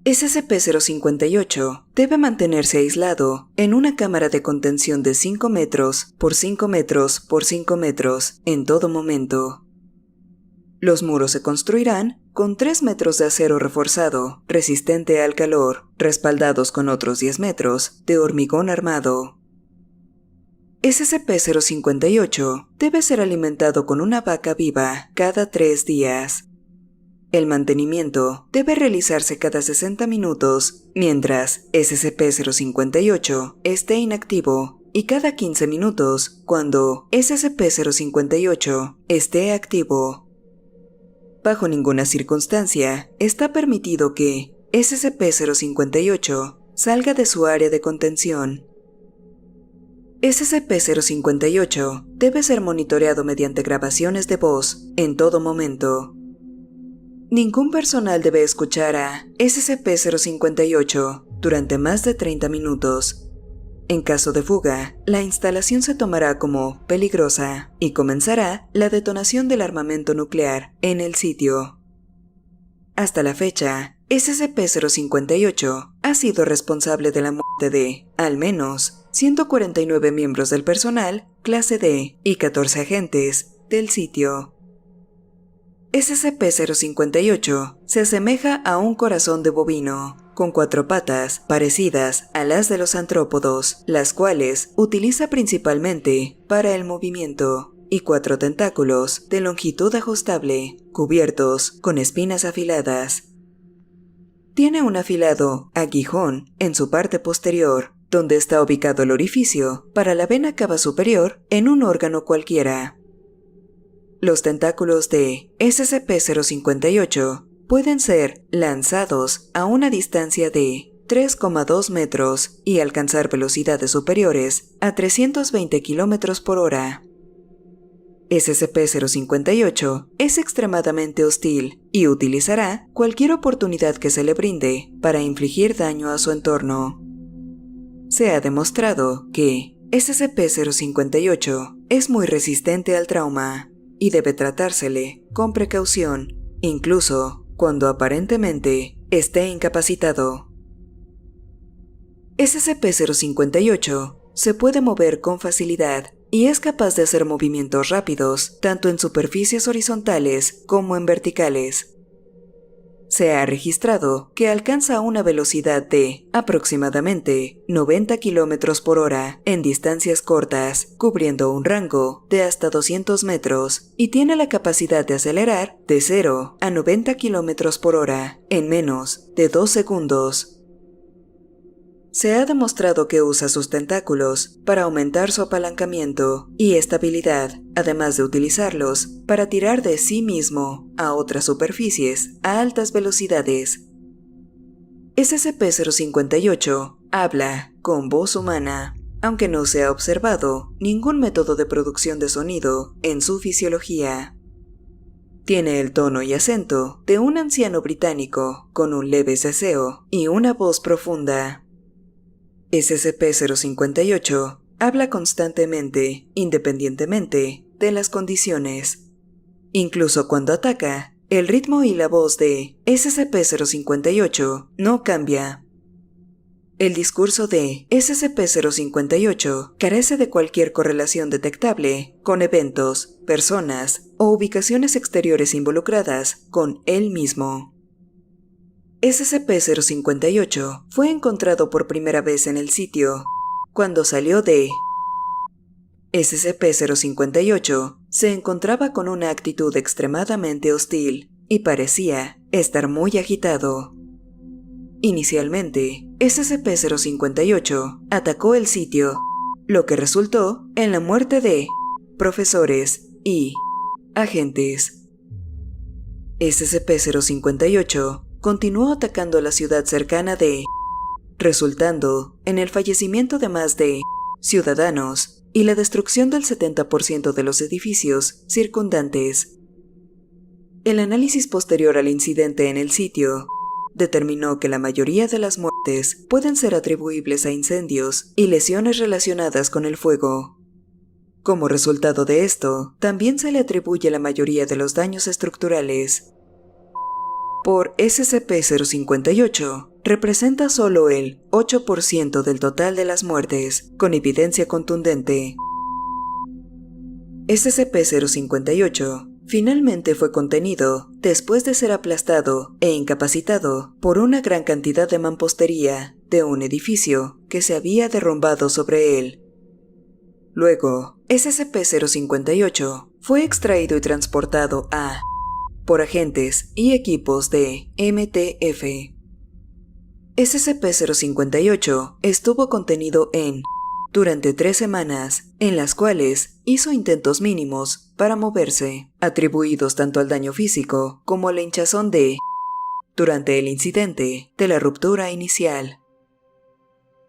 SCP-058 debe mantenerse aislado en una cámara de contención de 5 metros por 5 metros por 5 metros en todo momento. Los muros se construirán con 3 metros de acero reforzado, resistente al calor, respaldados con otros 10 metros de hormigón armado. SCP-058 debe ser alimentado con una vaca viva cada 3 días. El mantenimiento debe realizarse cada 60 minutos, mientras SCP-058 esté inactivo, y cada 15 minutos cuando SCP-058 esté activo. Bajo ninguna circunstancia está permitido que SCP-058 salga de su área de contención. SCP-058 debe ser monitoreado mediante grabaciones de voz en todo momento. Ningún personal debe escuchar a SCP-058 durante más de 30 minutos. En caso de fuga, la instalación se tomará como peligrosa y comenzará la detonación del armamento nuclear en el sitio. Hasta la fecha, SCP-058 ha sido responsable de la muerte de, al menos, 149 miembros del personal clase D y 14 agentes del sitio. SCP-058 se asemeja a un corazón de bovino, con 4 patas parecidas a las de los antrópodos, las cuales utiliza principalmente para el movimiento, y 4 tentáculos de longitud ajustable, cubiertos con espinas afiladas. Tiene un afilado aguijón en su parte posterior, donde está ubicado el orificio para la vena cava superior en un órgano cualquiera. Los tentáculos de SCP-058 pueden ser lanzados a una distancia de 3,2 metros y alcanzar velocidades superiores a 320 km por hora. SCP-058 es extremadamente hostil y utilizará cualquier oportunidad que se le brinde para infligir daño a su entorno. Se ha demostrado que SCP-058 es muy resistente al trauma y debe tratársele con precaución, incluso cuando aparentemente esté incapacitado. SCP-058 se puede mover con facilidad y es capaz de hacer movimientos rápidos tanto en superficies horizontales como en verticales. Se ha registrado que alcanza una velocidad de aproximadamente 90 km por hora en distancias cortas, cubriendo un rango de hasta 200 metros, y tiene la capacidad de acelerar de 0 a 90 km por hora en menos de 2 segundos. Se ha demostrado que usa sus tentáculos para aumentar su apalancamiento y estabilidad, además de utilizarlos para tirar de sí mismo a otras superficies a altas velocidades. SCP-058 habla con voz humana, aunque no se ha observado ningún método de producción de sonido en su fisiología. Tiene el tono y acento de un anciano británico con un leve ceseo y una voz profunda. SCP-058 habla constantemente, independientemente de las condiciones. Incluso cuando ataca, el ritmo y la voz de SCP-058 no cambia. El discurso de SCP-058 carece de cualquier correlación detectable con eventos, personas o ubicaciones exteriores involucradas con él mismo. SCP-058 fue encontrado por primera vez en el sitio cuando salió de SCP-058 se encontraba con una actitud extremadamente hostil y parecía estar muy agitado. Inicialmente, SCP-058 atacó el sitio, lo que resultó en la muerte de profesores y agentes. SCP-058 continuó atacando la ciudad cercana de, resultando en el fallecimiento de más de ciudadanos y la destrucción del 70% de los edificios circundantes. El análisis posterior al incidente en el sitio determinó que la mayoría de las muertes pueden ser atribuibles a incendios y lesiones relacionadas con el fuego. Como resultado de esto, también se le atribuye la mayoría de los daños estructurales. por SCP-058 representa solo el 8% del total de las muertes, con evidencia contundente. SCP-058 finalmente fue contenido después de ser aplastado e incapacitado por una gran cantidad de mampostería de un edificio que se había derrumbado sobre él. Luego, SCP-058 fue extraído y transportado por agentes y equipos de MTF. SCP-058 estuvo contenido durante 3 semanas, en las cuales hizo intentos mínimos para moverse, atribuidos tanto al daño físico como a la hinchazón durante el incidente de la ruptura inicial.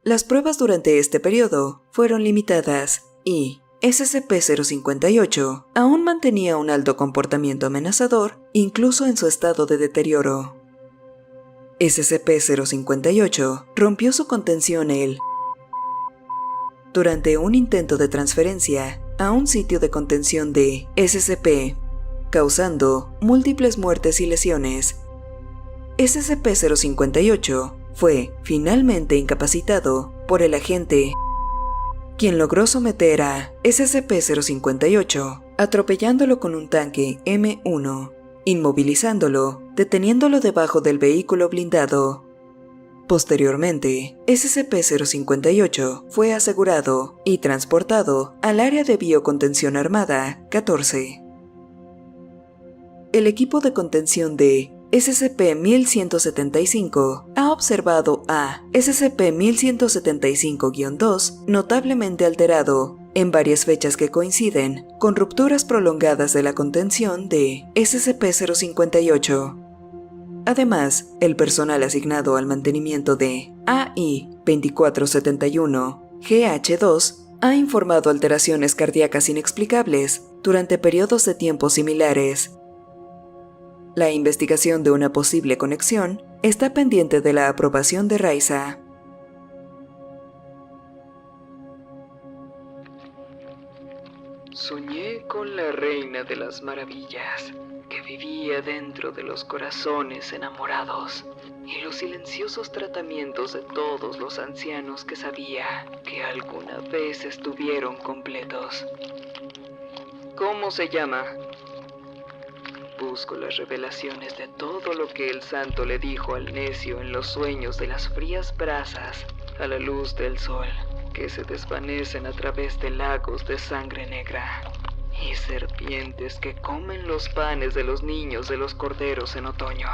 Las pruebas durante este periodo fueron limitadas y SCP-058 aún mantenía un alto comportamiento amenazador, incluso en su estado de deterioro. SCP-058 rompió su contención durante un intento de transferencia a un sitio de contención de SCP, causando múltiples muertes y lesiones. SCP-058 fue finalmente incapacitado por el agente, quien logró someter a SCP-058, atropellándolo con un tanque M1, inmovilizándolo, deteniéndolo debajo del vehículo blindado. Posteriormente, SCP-058 fue asegurado y transportado al Área de Biocontención Armada 14. El equipo de contención de SCP-1175 ha observado a SCP-1175-2 notablemente alterado en varias fechas que coinciden con rupturas prolongadas de la contención de SCP-058. Además, el personal asignado al mantenimiento de AI-2471-GH2 ha informado alteraciones cardíacas inexplicables durante periodos de tiempo similares. La investigación de una posible conexión está pendiente de la aprobación de RAISA. Soñé con la reina de las maravillas, que vivía dentro de los corazones enamorados y los silenciosos tratamientos de todos los ancianos que sabía que alguna vez estuvieron completos. ¿Cómo se llama? Busco las revelaciones de todo lo que el santo le dijo al necio en los sueños de las frías brasas a la luz del sol, que se desvanecen a través de lagos de sangre negra y serpientes que comen los panes de los niños de los corderos en otoño.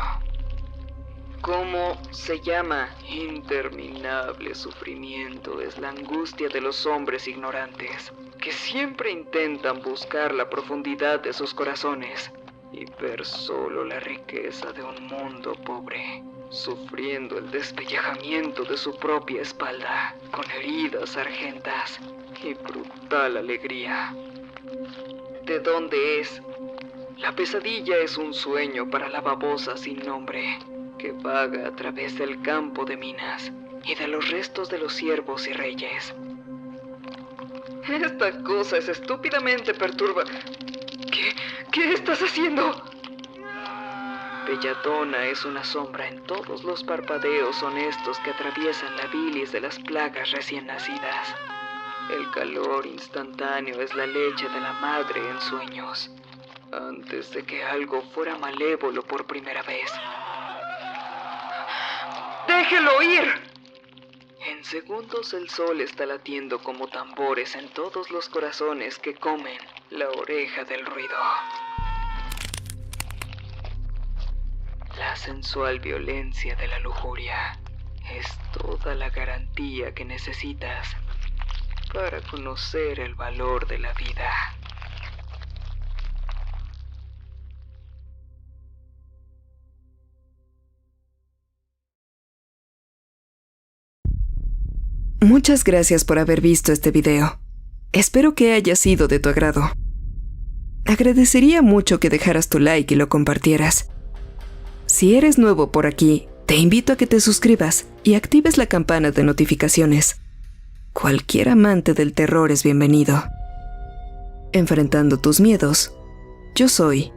¿Cómo se llama? Interminable sufrimiento es la angustia de los hombres ignorantes, que siempre intentan buscar la profundidad de sus corazones y ver solo la riqueza de un mundo pobre, sufriendo el despellejamiento de su propia espalda, con heridas argentas y brutal alegría. ¿De dónde es? La pesadilla es un sueño para la babosa sin nombre, que vaga a través del campo de minas y de los restos de los siervos y reyes. Esta cosa es estúpidamente perturbadora. ¿Qué estás haciendo? Belladonna es una sombra en todos los parpadeos honestos que atraviesan la bilis de las plagas recién nacidas. El calor instantáneo es la leche de la madre en sueños, antes de que algo fuera malévolo por primera vez. ¡Déjelo ir! En segundos el sol está latiendo como tambores en todos los corazones que comen la oreja del ruido. La sensual violencia de la lujuria es toda la garantía que necesitas para conocer el valor de la vida. Muchas gracias por haber visto este video. Espero que haya sido de tu agrado. Agradecería mucho que dejaras tu like y lo compartieras. Si eres nuevo por aquí, te invito a que te suscribas y actives la campana de notificaciones. Cualquier amante del terror es bienvenido. Enfrentando tus miedos, yo soy